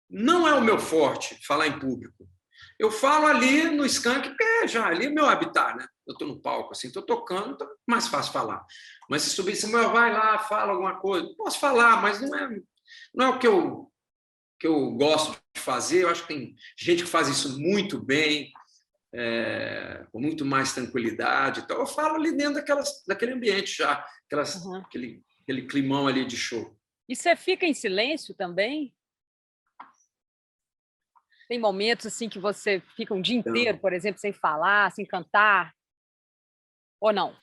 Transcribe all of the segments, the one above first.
não é o meu forte falar em público. Eu falo ali no Skank, porque já ali é meu habitat, né? Eu estou no palco, assim, estou tocando, então é mais fácil falar. Mas se subir em cima, vai lá, fala alguma coisa. Posso falar, mas não é o que eu gosto de fazer. Eu acho que tem gente que faz isso muito bem, com muito mais tranquilidade. Então, eu falo ali dentro daquele ambiente já, Uhum. aquele climão ali de show. E você fica em silêncio também? Tem momentos assim que você fica um dia inteiro, Então, por exemplo, sem falar, sem cantar? Ou não?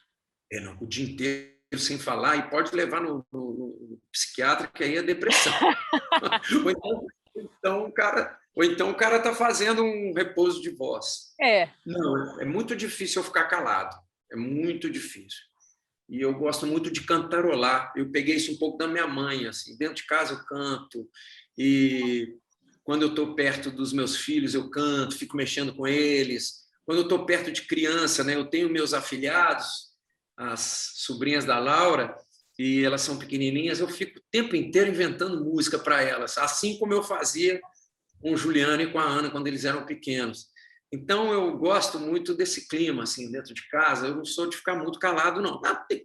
não, o dia inteiro sem falar e pode levar no psiquiatra, que aí é depressão. Ou então o cara está fazendo um repouso de voz. É. Não, é muito difícil eu ficar calado. É muito difícil. E eu gosto muito de cantarolar. Eu peguei isso um pouco da minha mãe, assim. Dentro de casa eu canto e quando eu estou perto dos meus filhos eu canto, fico mexendo com eles. Quando eu estou perto de criança, né, eu tenho meus afilhados, as sobrinhas da Laura, e elas são pequenininhas, eu fico o tempo inteiro inventando música para elas, assim como eu fazia com o Juliano e com a Ana quando eles eram pequenos. Então, eu gosto muito desse clima, assim, dentro de casa. Eu não sou de ficar muito calado, não.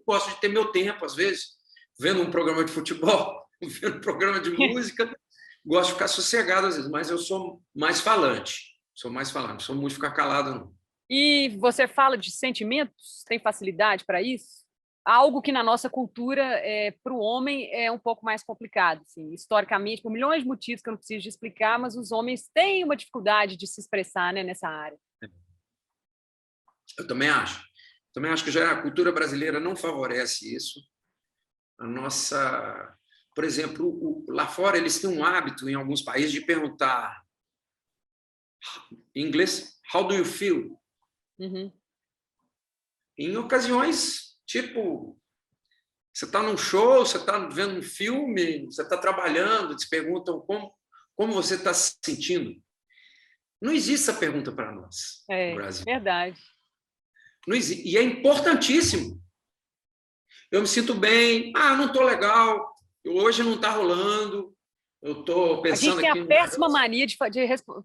Gosto de ter meu tempo, às vezes, vendo um programa de futebol, vendo um programa de música. Gosto de ficar sossegado, às vezes, mas eu sou mais falante. Não sou muito de ficar calado, não. E você fala de sentimentos? Tem facilidade para isso? Algo que na nossa cultura, para o homem, é um pouco mais complicado, assim, historicamente, por milhões de motivos que eu não preciso de explicar, mas os homens têm uma dificuldade de se expressar, né, nessa área. Eu também acho. Também acho que já a cultura brasileira não favorece isso. A nossa, por exemplo, lá fora eles têm um hábito em alguns países de perguntar em inglês, how do you feel? Uhum. Em ocasiões, tipo, você está num show, você está vendo um filme, você está trabalhando, te perguntam como você está se sentindo. Não existe essa pergunta para nós, no É, Brasil. verdade. Não existe. E é importantíssimo. Eu me sinto bem, não estou legal, hoje não está rolando, eu estou A gente pensando tem a aqui no péssima negócio. mania de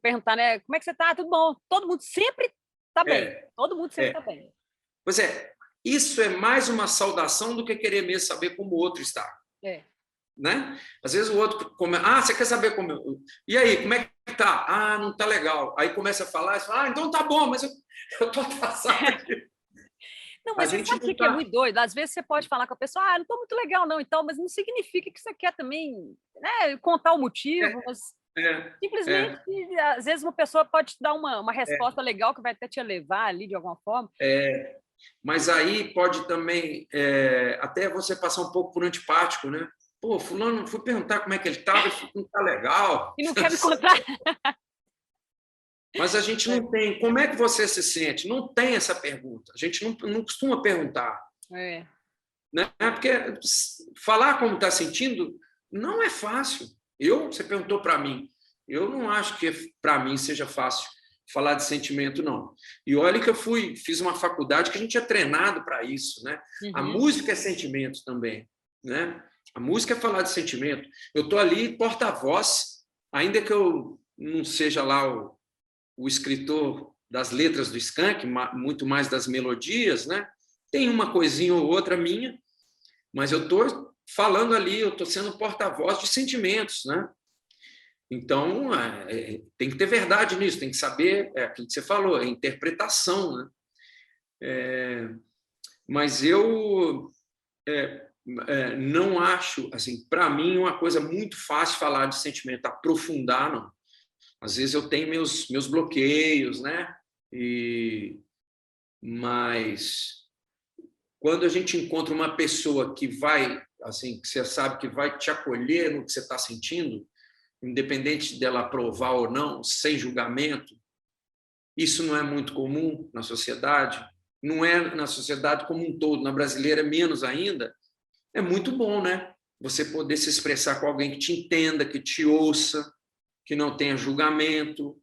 perguntar, né, como é que você está? Tudo bom? Todo mundo sempre está bem. É, Todo mundo sempre está é. bem. Pois é, isso é mais uma saudação do que querer mesmo saber como o outro está. É. Né? Às vezes o outro você quer saber como eu... E aí, como é que tá? Não tá legal. Aí começa a falar, você fala, então tá bom, mas eu tô atrasado aqui. Não, A mas você gente sabe o não que que é tá... muito doido? Às vezes você pode falar com a pessoa, não estou muito legal não, então, mas não significa que você quer também, né, contar o motivo, mas É, simplesmente, é, às vezes uma pessoa pode te dar uma resposta legal que vai até te levar ali de alguma forma. mas aí pode também até você passar um pouco por antipático, né? Pô, fulano, fui perguntar como é que ele estava, ele falou que não tá legal. E não quer me contar. Mas a gente É, não tem. Como é que você se sente? Não tem essa pergunta. A gente não costuma perguntar. é. Né? Porque falar como está sentindo não é fácil. Você perguntou para mim, eu não acho que para mim seja fácil falar de sentimento, não. E olha que fiz uma faculdade que a gente é treinado para isso, né? A Uhum. música é sentimento também, né? A música é falar de sentimento. Eu estou ali porta-voz, ainda que eu não seja lá o escritor das letras do Skank, muito mais das melodias, né? Tem uma coisinha ou outra minha, mas eu estou falando ali, eu estou sendo porta-voz de sentimentos, né? Então, tem que ter verdade nisso, tem que saber aquilo que você falou, é interpretação, né? Mas eu não acho, assim, para mim, uma coisa muito fácil falar de sentimento, aprofundar, não. Às vezes eu tenho meus bloqueios, né? Mas quando a gente encontra uma pessoa que vai, assim, que você sabe que vai te acolher no que você está sentindo, independente dela aprovar ou não, sem julgamento, isso não é muito comum na sociedade, não é na sociedade como um todo, na brasileira menos ainda, é muito bom, né? Você poder se expressar com alguém que te entenda, que te ouça, que não tenha julgamento,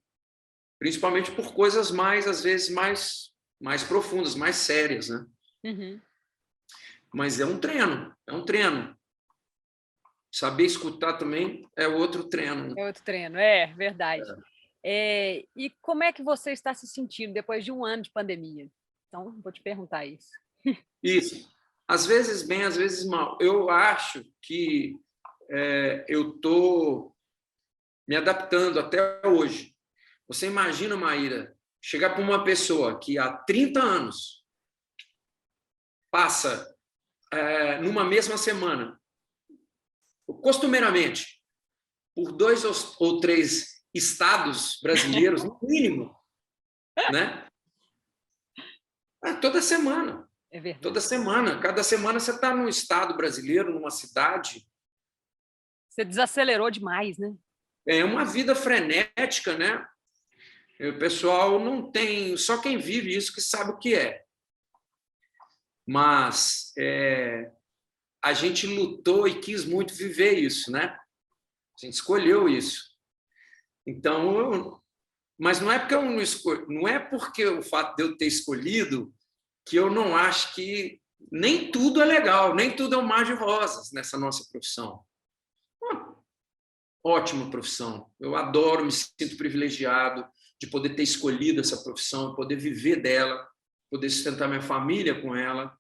principalmente por coisas mais, às vezes, mais profundas, mais sérias, né? Uhum. Mas é um treino, é um treino. Saber escutar também é outro treino. É outro treino, é verdade. E como é que você está se sentindo depois de 1 ano de pandemia? Então, vou te perguntar isso. Isso. Às vezes bem, às vezes mal. Eu acho que eu estou me adaptando até hoje. Você imagina, Maíra, chegar para uma pessoa que há 30 anos passa numa mesma semana, costumeiramente, por 2 ou 3 estados brasileiros, no mínimo, né? Toda semana. É verdade. Toda semana. Cada semana você está num estado brasileiro, numa cidade. Você desacelerou demais, né? É uma vida frenética, né? O pessoal não tem... Só quem vive isso que sabe o que é. Mas a gente lutou e quis muito viver isso, né? A gente escolheu isso. Então, mas não é porque eu não escolhi, não é porque o fato de eu ter escolhido que eu não acho que nem tudo é legal, nem tudo é um mar de rosas nessa nossa profissão. Ótima profissão. Eu adoro, me sinto privilegiado de poder ter escolhido essa profissão, poder viver dela, poder sustentar minha família com ela,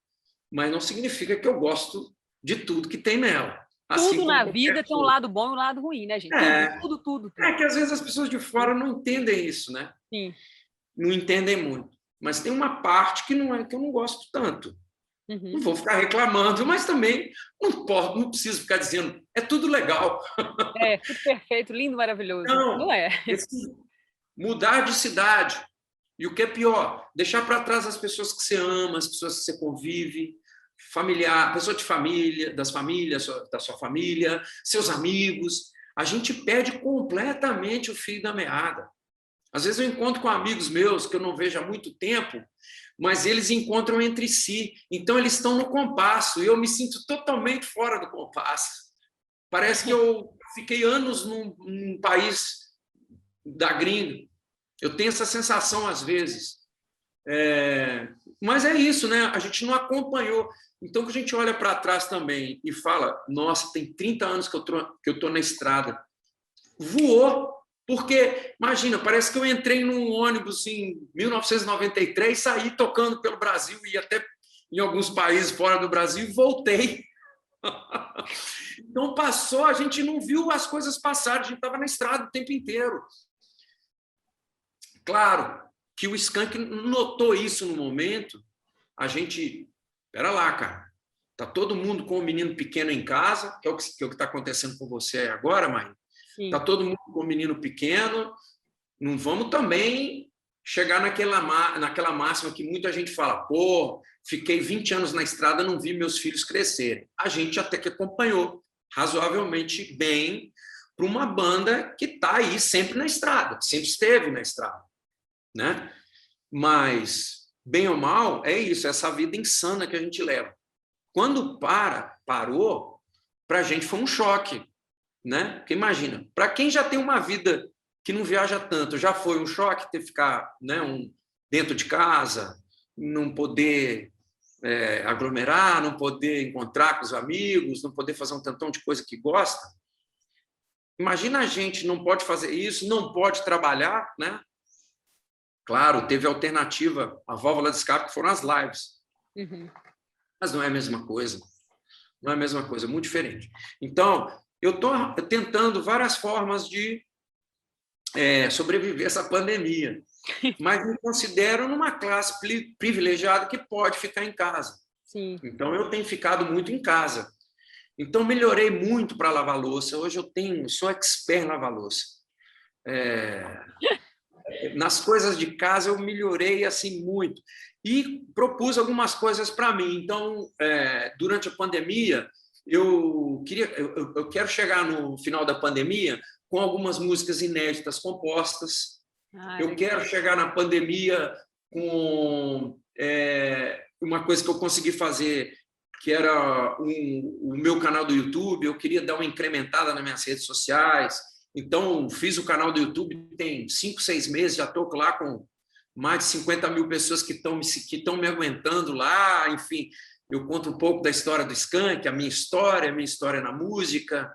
mas não significa que eu gosto de tudo que tem nela. Assim tudo na vida tem um lado bom e um lado ruim, né, gente? Tudo. É que às vezes as pessoas de fora não entendem isso, né? Sim. Não entendem muito. Mas tem uma parte que não é que eu não gosto tanto. Não vou ficar reclamando, mas também não preciso ficar dizendo é tudo legal. Tudo perfeito, lindo, maravilhoso. Não é. Mudar de cidade. E o que é pior, deixar para trás as pessoas que você ama, as pessoas que você convive, familiar, pessoa de família, da sua família, seus amigos. A gente perde completamente o fio da meada. Às vezes eu encontro com amigos meus que eu não vejo há muito tempo, mas eles encontram entre si. Então, eles estão no compasso e eu me sinto totalmente fora do compasso. Parece que eu fiquei anos num país da gringa. Eu tenho essa sensação às vezes. Mas é isso, né? A gente não acompanhou. Então, que a gente olha para trás também e fala, nossa, tem 30 anos que eu estou na estrada. Voou. Porque, imagina, parece que eu entrei num ônibus em 1993, saí tocando pelo Brasil e até em alguns países fora do Brasil e voltei. Então, passou, a gente não viu as coisas passarem, a gente estava na estrada o tempo inteiro. Claro que o Skank notou isso no momento, a gente... Espera lá, cara. Está todo mundo com um menino pequeno em casa, que é o que está acontecendo com você agora, Maíra. Está todo mundo com um menino pequeno, não vamos também chegar naquela máxima que muita gente fala, pô, fiquei 20 anos na estrada, não vi meus filhos crescerem. A gente até que acompanhou razoavelmente bem para uma banda que está aí sempre na estrada, sempre esteve na estrada, né? Mas, bem ou mal, é isso, essa vida insana que a gente leva. Quando parou, para a gente foi um choque. Né? Porque imagina, para quem já tem uma vida que não viaja tanto, já foi um choque ter que ficar, né, dentro de casa, não poder aglomerar, não poder encontrar com os amigos, não poder fazer um tantão de coisa que gosta. Imagina a gente não pode fazer isso, não pode trabalhar, né? Claro, teve alternativa, a válvula de escape que foram as lives. Mas não é a mesma coisa. Não é a mesma coisa, é muito diferente. Então, eu estou tentando várias formas de sobreviver a essa pandemia, mas me considero numa classe privilegiada que pode ficar em casa. Sim. Então, eu tenho ficado muito em casa. Então, melhorei muito para lavar louça. Hoje eu sou expert em lavar louça. Nas coisas de casa, eu melhorei assim muito. E propus algumas coisas para mim. Então, durante a pandemia, eu quero chegar no final da pandemia com algumas músicas inéditas compostas. Eu quero chegar na pandemia com uma coisa que eu consegui fazer, que era o meu canal do YouTube. Eu queria dar uma incrementada nas minhas redes sociais. Então, fiz o canal do YouTube, tem 5, 6 meses, já estou lá com mais de 50 mil pessoas que estão me aguentando lá, enfim. eu conto um pouco da história do Skank, a minha história na música.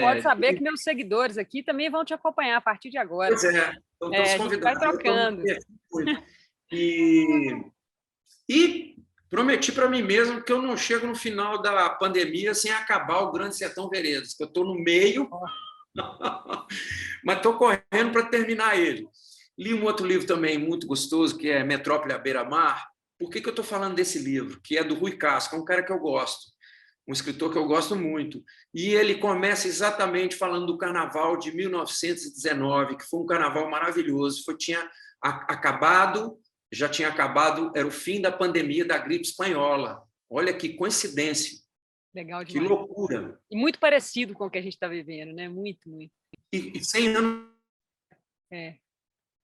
Pode saber que meus seguidores aqui também vão te acompanhar a partir de agora. Pois é, então estamos A gente vai convidados. trocando. E prometi para mim mesmo que eu não chego no final da pandemia sem acabar o Grande Sertão Veredas, que eu estou no meio, mas estou correndo para terminar ele. Li um outro livro também muito gostoso, que é Metrópole à Beira-Mar. Por que eu estou falando desse livro? Que é do Rui Castro, que é um cara que eu gosto, um escritor que eu gosto muito. E ele começa exatamente falando do carnaval de 1919, que foi um carnaval maravilhoso. Já tinha acabado, era o fim da pandemia da gripe espanhola. Olha que coincidência. Legal demais. Que loucura. E muito parecido com o que a gente está vivendo, né? Muito, muito. E 100 anos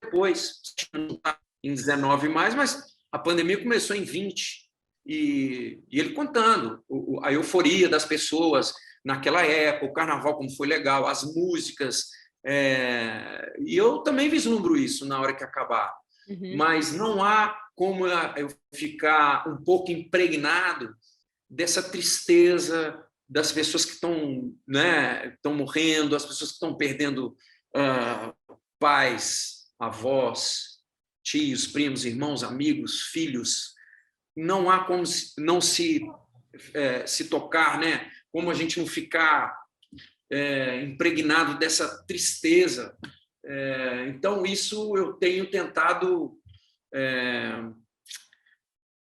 depois, em 19 mais, mas a pandemia começou em 20. E ele contando a euforia das pessoas naquela época, o carnaval como foi legal, as músicas. E eu também vislumbro isso na hora que acabar. Uhum. Mas não há como eu ficar um pouco impregnado dessa tristeza das pessoas que estão morrendo, as pessoas que estão perdendo pais, avós, tios, primos, irmãos, amigos, filhos. Não há como não se tocar, né? Como a gente não ficar impregnado dessa tristeza. Então, isso eu tenho tentado,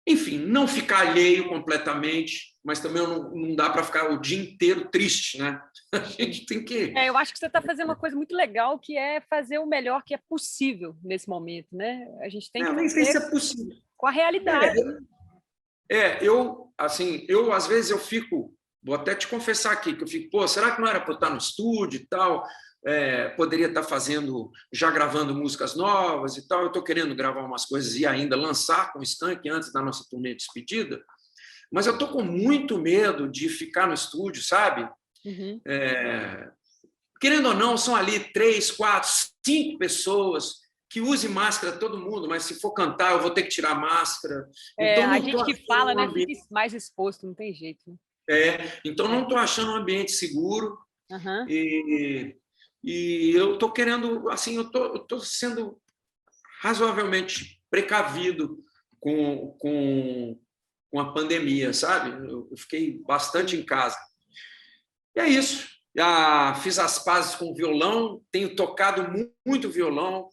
enfim, não ficar alheio completamente, mas também não dá para ficar o dia inteiro triste, né? A gente tem que... eu acho que você está fazendo uma coisa muito legal, que é fazer o melhor que é possível nesse momento, né? A gente tem que nem sei se é possível. Com a realidade. Eu às vezes eu fico, vou até te confessar aqui, que eu fico, será que não era para eu estar no estúdio e tal? Poderia estar já gravando músicas novas e tal. Eu estou querendo gravar umas coisas e ainda lançar com o Skank antes da nossa turnê de despedida, mas eu estou com muito medo de ficar no estúdio, sabe? Uhum. Querendo ou não, são ali 3, 4, 5 pessoas que use máscara, todo mundo, mas se for cantar, eu vou ter que tirar a máscara. Então, a gente que fala, né, fica mais exposto, não tem jeito. Né? Então, não estou achando um ambiente seguro. Uhum. E eu estou querendo, assim, eu estou sendo razoavelmente precavido com a pandemia, sabe? Eu fiquei bastante em casa. E é isso. Já fiz as pazes com o violão, tenho tocado muito violão,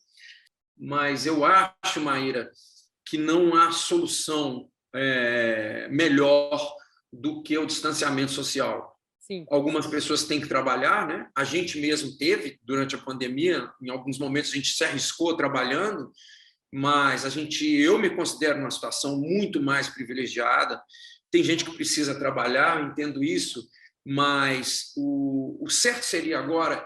mas eu acho, Maíra, que não há solução melhor do que o distanciamento social. Sim. Algumas pessoas têm que trabalhar, né? A gente mesmo teve, durante a pandemia, em alguns momentos a gente se arriscou trabalhando, mas eu me considero numa situação muito mais privilegiada. Tem gente que precisa trabalhar, eu entendo isso, mas o certo seria agora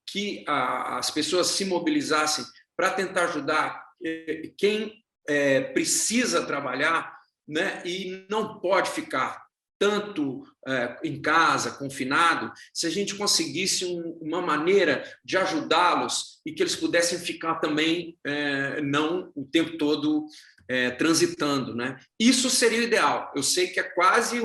que as pessoas se mobilizassem para tentar ajudar quem precisa trabalhar, né? E não pode ficar tanto em casa, confinado, se a gente conseguisse uma maneira de ajudá-los e que eles pudessem ficar também não o tempo todo transitando, né? Isso seria o ideal. Eu sei que é quase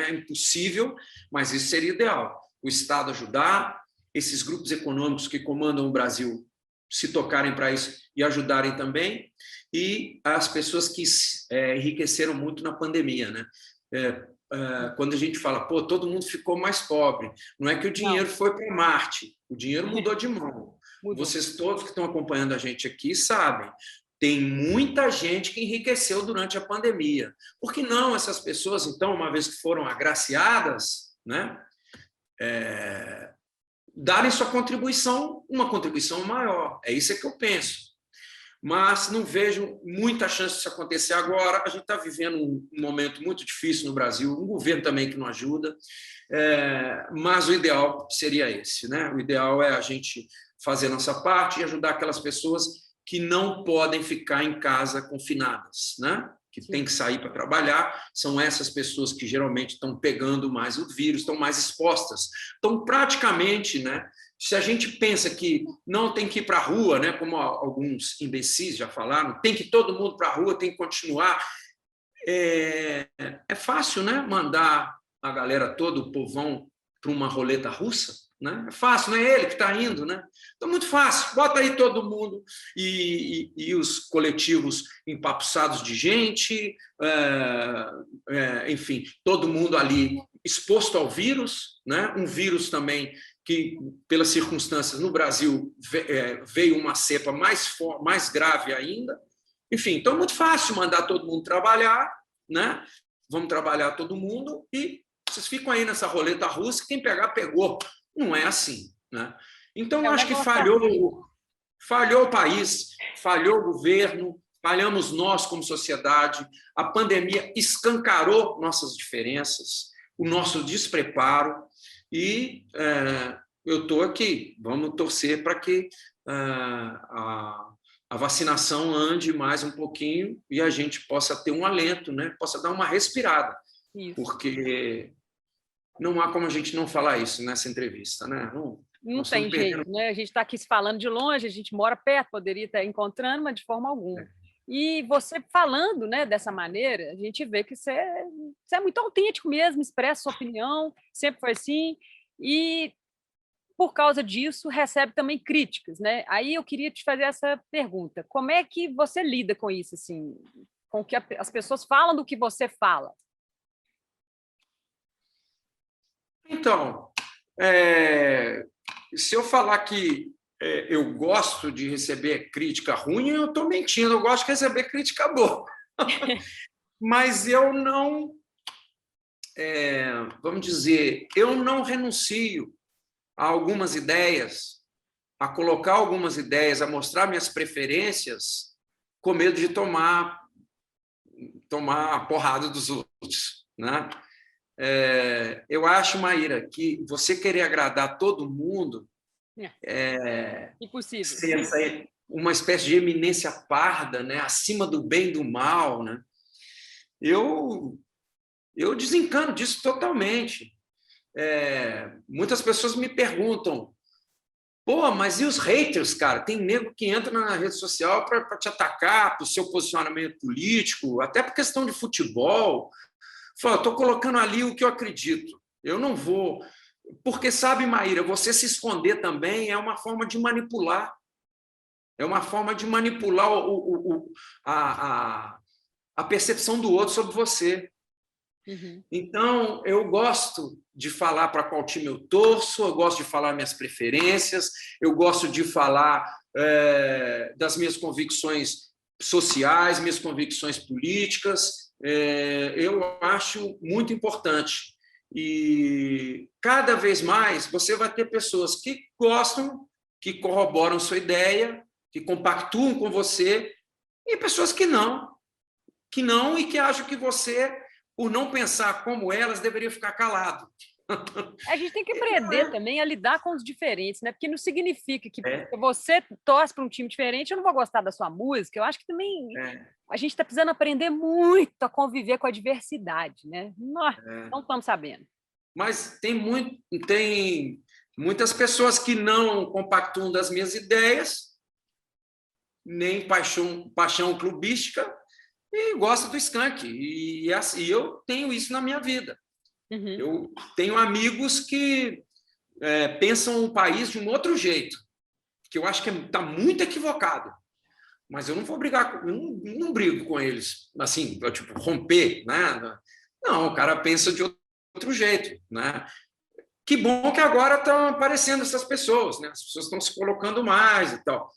impossível, mas isso seria o ideal. O Estado ajudar, esses grupos econômicos que comandam o Brasil se tocarem para isso e ajudarem também, e as pessoas que enriqueceram muito na pandemia, né? Quando a gente fala, todo mundo ficou mais pobre, não é que o dinheiro foi para Marte, o dinheiro mudou de mão. Vocês todos que estão acompanhando a gente aqui sabem, tem muita gente que enriqueceu durante a pandemia. Por que não essas pessoas, então, uma vez que foram agraciadas, né, darem sua contribuição, uma contribuição maior? É isso que eu penso. Mas não vejo muita chance disso acontecer agora. A gente está vivendo um momento muito difícil no Brasil, um governo também que não ajuda, mas o ideal seria esse, né? O ideal é a gente fazer a nossa parte e ajudar aquelas pessoas que não podem ficar em casa confinadas, né? Que tem que sair para trabalhar. São essas pessoas que geralmente estão pegando mais o vírus, estão mais expostas. Então, praticamente, né? Se a gente pensa que não tem que ir para a rua, né, como alguns imbecis já falaram, tem que todo mundo para a rua, tem que continuar, é fácil, né? Mandar a galera toda, o povão, para uma roleta russa, né? É fácil, não é ele que está indo, né? Então, muito fácil. Bota aí todo mundo e os coletivos empapuçados de gente, enfim, todo mundo ali exposto ao vírus, né? Um vírus também que, pelas circunstâncias, no Brasil veio uma cepa mais grave ainda. Enfim, então é muito fácil mandar todo mundo trabalhar, né? Vamos trabalhar todo mundo e vocês ficam aí nessa roleta russa, quem pegar, pegou. Não é assim, né? Então, eu acho que falhou o país, falhou o governo, falhamos nós como sociedade. A pandemia escancarou nossas diferenças, o nosso despreparo e eu estou aqui. Vamos torcer para que a vacinação ande mais um pouquinho e a gente possa ter um alento, né? Possa dar uma respirada. Isso. Porque não há como a gente não falar isso nessa entrevista, né? Não tem jeito, né? A gente está aqui se falando de longe, a gente mora perto, poderia estar encontrando, mas de forma alguma. E você falando, né, dessa maneira, a gente vê que você é muito autêntico mesmo, expressa sua opinião, sempre foi assim, e por causa disso recebe também críticas, né? Aí eu queria te fazer essa pergunta: como é que você lida com isso, assim, com que as pessoas falam do que você fala? Então, se eu falar que eu gosto de receber crítica ruim, eu estou mentindo. Eu gosto de receber crítica boa. Mas eu não, vamos dizer, eu não renuncio a algumas ideias, a colocar algumas ideias, a mostrar minhas preferências, com medo de tomar a porrada dos outros, né? Eu acho, Maíra, que você querer agradar todo mundo impossível. Ser uma espécie de eminência parda, né? Acima do bem e do mal, né? Eu desencano disso totalmente. Muitas pessoas me perguntam: pô, mas e os haters, cara? Tem nego que entra na rede social para te atacar, para o seu posicionamento político, até por questão de futebol. Fala, estou colocando ali o que eu acredito. Eu não vou... Porque, sabe, Maíra, você se esconder também é uma forma de manipular. É uma forma de manipular a percepção do outro sobre você. Uhum. Então, eu gosto de falar para qual time eu torço, eu gosto de falar minhas preferências, eu gosto de falar das minhas convicções sociais, minhas convicções políticas. Eu acho muito importante. E cada vez mais você vai ter pessoas que gostam, que corroboram sua ideia, que compactuam com você, e pessoas que não e que acham que você, por não pensar como elas, deveria ficar calado. A gente tem que aprender também a lidar com os diferentes, né? Porque não significa que você torce para um time diferente, eu não vou gostar da sua música. Eu acho que também a gente está precisando aprender muito a conviver com a diversidade, né? Não estamos sabendo. Mas tem muitas pessoas que não compactuam das minhas ideias, nem paixão clubística, e gostam do Skank. E eu tenho isso na minha vida. Uhum. Eu tenho amigos que pensam o país de um outro jeito, que eu acho que está muito equivocado. Mas eu não vou brigar, não brigo com eles, assim, tipo, romper, né? Não, o cara pensa de outro jeito, né? Que bom que agora estão aparecendo essas pessoas, né? As pessoas estão se colocando mais e tal.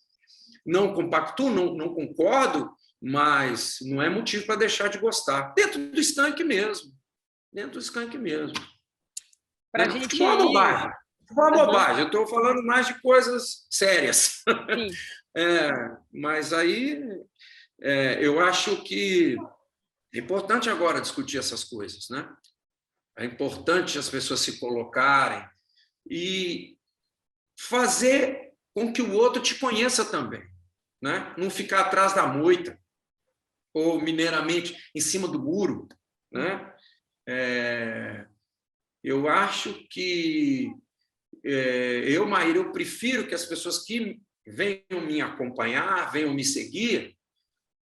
Não compactuo, não concordo, mas não é motivo para deixar de gostar. Dentro do Skank mesmo. Pra gente... Futebol é bobagem. Futebol é bobagem. Eu estou falando mais de coisas sérias. Mas aí eu acho que é importante agora discutir essas coisas, né? É importante as pessoas se colocarem e fazer com que o outro te conheça também, né? Não ficar atrás da moita ou mineiramente em cima do muro, né? Eu acho que Maíra, eu prefiro que as pessoas que venham me acompanhar, venham me seguir,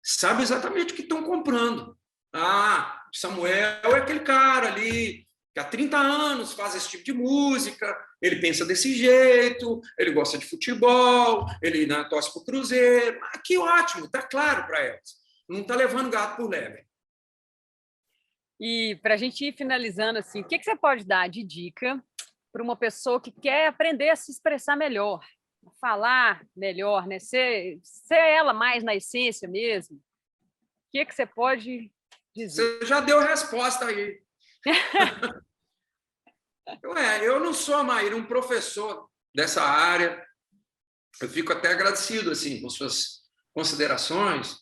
sabem exatamente o que estão comprando. Ah, Samuel é aquele cara ali que há 30 anos faz esse tipo de música, ele pensa desse jeito, ele gosta de futebol, ele, né, torce para o Cruzeiro. Ah, que ótimo, está claro para elas. Não está levando gato por lebre. E para a gente ir finalizando, assim, o que você pode dar de dica para uma pessoa que quer aprender a se expressar melhor, a falar melhor, né? Ser ela mais na essência mesmo? O que você pode dizer? Você já deu a resposta aí. Eu não sou, Maíra, um professor dessa área. Eu fico até agradecido assim, com suas considerações,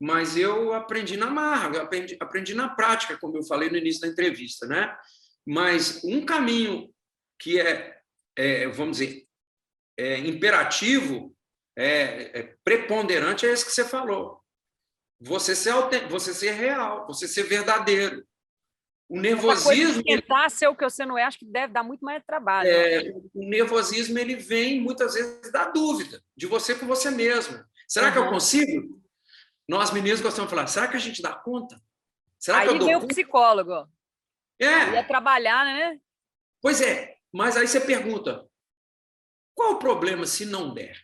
mas eu aprendi na marra, aprendi na prática, como eu falei no início da entrevista, né? Mas um caminho que vamos dizer, imperativo, preponderante, é esse que você falou. Você ser real, você ser verdadeiro. O Essa coisa de nervosismo, tentar ser o que você não é, acho que deve dar muito mais trabalho. Né? o nervosismo ele vem muitas vezes da dúvida de você com você mesmo. Será que eu consigo? Nós meninos gostamos de falar, será que a gente dá conta? Será que eu Aí dou vem o conta? psicólogo. Aí é trabalhar, né? Pois é, mas aí você pergunta, qual o problema se não der?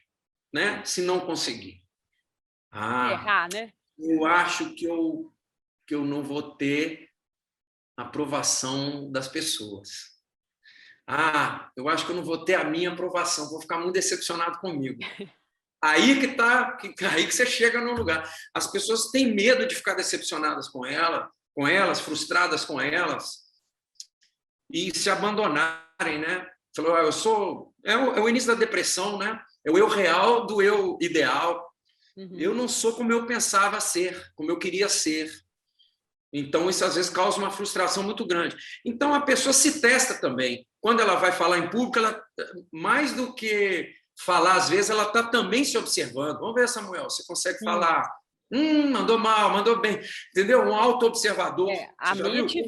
Né? Se não conseguir? Errar, né? Eu acho que eu não vou ter aprovação das pessoas. Eu acho que eu não vou ter a minha aprovação, vou ficar muito decepcionado comigo. Aí aí que você chega no lugar. As pessoas têm medo de ficar decepcionadas com elas, frustradas com elas, e se abandonarem, né? Falou, eu sou... É o início da depressão, né? É o eu real do eu ideal. Uhum. Eu não sou como eu pensava ser, como eu queria ser. Então, isso às vezes causa uma frustração muito grande. Então, a pessoa se testa também. Quando ela vai falar em público, ela, mais do que falar, às vezes, ela está também se observando. Vamos ver, Samuel, você consegue falar? Mandou mal, mandou bem. Entendeu? Um auto-observador. A Você já viu? mente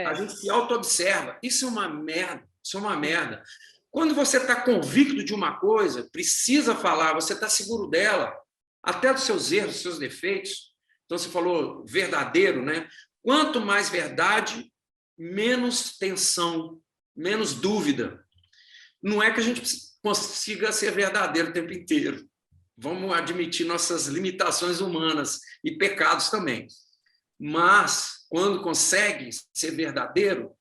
A gente se auto-observa. Isso é uma merda. Isso é uma merda. Quando você está convicto de uma coisa, precisa falar, você está seguro dela, até dos seus erros, dos seus defeitos. Então, você falou verdadeiro, né? Quanto mais verdade, menos tensão, menos dúvida. Não é que a gente consiga ser verdadeiro o tempo inteiro. Vamos admitir nossas limitações humanas e pecados também. Mas, quando consegue ser verdadeiro,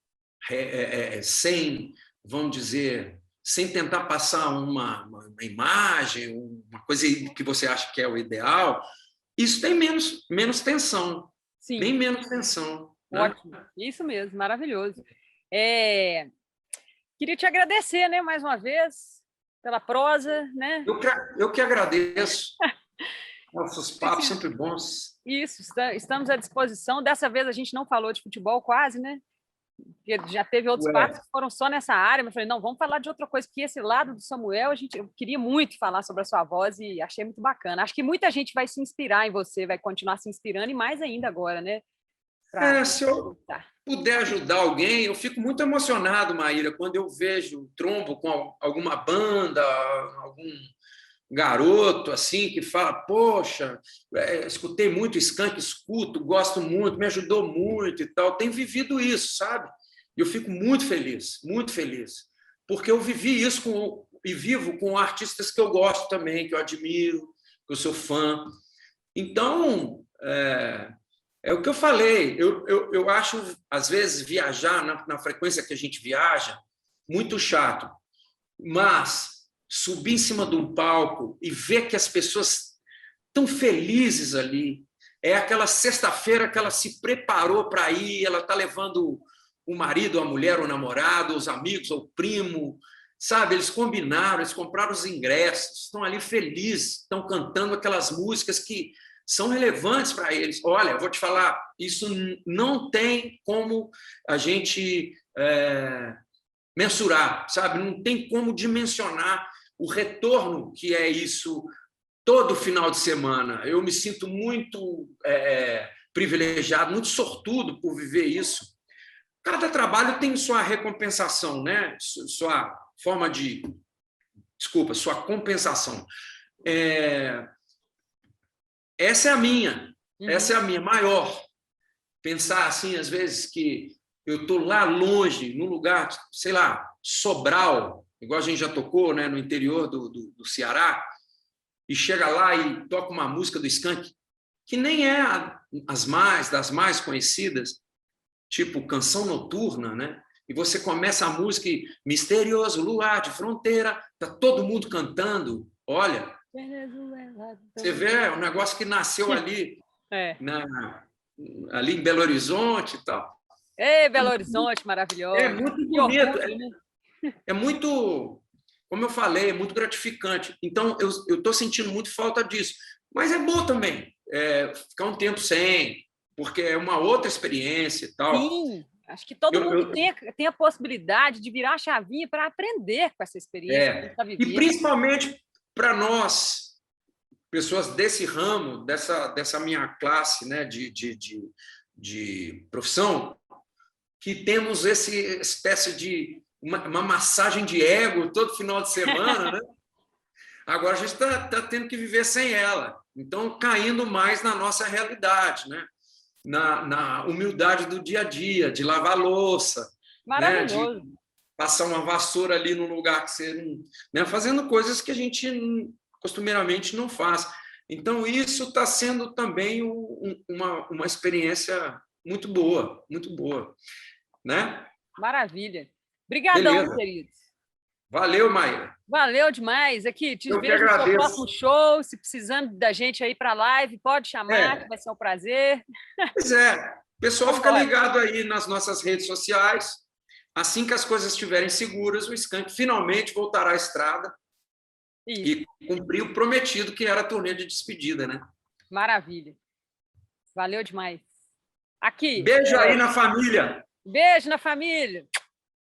sem, vamos dizer, sem tentar passar uma imagem, uma coisa que você acha que é o ideal, isso tem menos tensão. Sim. Bem menos tensão. Ótimo. Né? Isso mesmo, maravilhoso. Queria te agradecer, né, mais uma vez, pela prosa. Né? Eu que agradeço. Nossos papos sempre bons. Isso, estamos à disposição. Dessa vez a gente não falou de futebol quase, né? Porque já teve outros papos que foram só nessa área, mas eu falei, não, vamos falar de outra coisa, porque esse lado do Samuel, eu queria muito falar sobre a sua voz e achei muito bacana. Acho que muita gente vai se inspirar em você, vai continuar se inspirando, e mais ainda agora, né? Se eu puder ajudar alguém, eu fico muito emocionado, Maíra, quando eu vejo trombo com alguma banda, algum garoto assim que fala, poxa, escutei muito Skank, escuto, gosto muito, me ajudou muito e tal. Tenho vivido isso, sabe? E eu fico muito feliz, porque eu vivi isso e vivo com artistas que eu gosto também, que eu admiro, que eu sou fã. Então, é o que eu falei, eu acho, às vezes, viajar na frequência que a gente viaja, muito chato, mas subir em cima de um palco e ver que as pessoas estão felizes ali. É aquela sexta-feira que ela se preparou para ir, ela está levando o marido, a mulher, o namorado, os amigos, o primo, sabe? Eles combinaram, eles compraram os ingressos, estão ali felizes, estão cantando aquelas músicas que são relevantes para eles. Olha, eu vou te falar, isso não tem como a gente mensurar, sabe? Não tem como dimensionar o retorno que é isso todo final de semana. Eu me sinto muito privilegiado, muito sortudo por viver isso. Cada trabalho tem sua recompensação, né? Sua forma de... Desculpa, sua compensação. Essa é a minha maior. pensar assim, às vezes, que eu estou lá longe, num lugar, sei lá, Sobral, igual a gente já tocou, né, no interior do Ceará, e chega lá e toca uma música do Skank, que nem é das mais conhecidas, tipo Canção Noturna, né? E você começa a música e Misterioso Luar de Fronteira, tá todo mundo cantando. Olha, você vê, é um negócio que nasceu ali, ali em Belo Horizonte e tal. Belo Horizonte, maravilhoso. É muito bonito, é muito, como eu falei, é muito gratificante. Então, eu estou sentindo muito falta disso. Mas é bom também ficar um tempo sem, porque é uma outra experiência e tal. Sim, acho que todo mundo tem a possibilidade de virar a chavinha para aprender com essa experiência que a gente está vivendo. E principalmente para nós, pessoas desse ramo, dessa minha classe, né, de profissão, que temos essa espécie de uma massagem de ego todo final de semana, né? Agora a gente está tendo que viver sem ela. Então, caindo mais na nossa realidade, né? Na humildade do dia a dia, de lavar louça, né? De passar uma vassoura ali no lugar que você não... Né? Fazendo coisas que a gente costumeiramente não faz. Então, isso está sendo também uma experiência muito boa, né? Maravilha. Obrigadão, querido. Valeu, Maíra. Valeu demais. Aqui, te vejo no seu próximo show. Se precisando da gente aí para a live, pode chamar, que vai ser um prazer. Pois é. O pessoal fica ligado aí nas nossas redes sociais. Assim que as coisas estiverem seguras, o Skank finalmente voltará à estrada e cumprir o prometido, que era a turnê de despedida, né? Maravilha. Valeu demais. Aqui. Beijo aí na família. Beijo na família.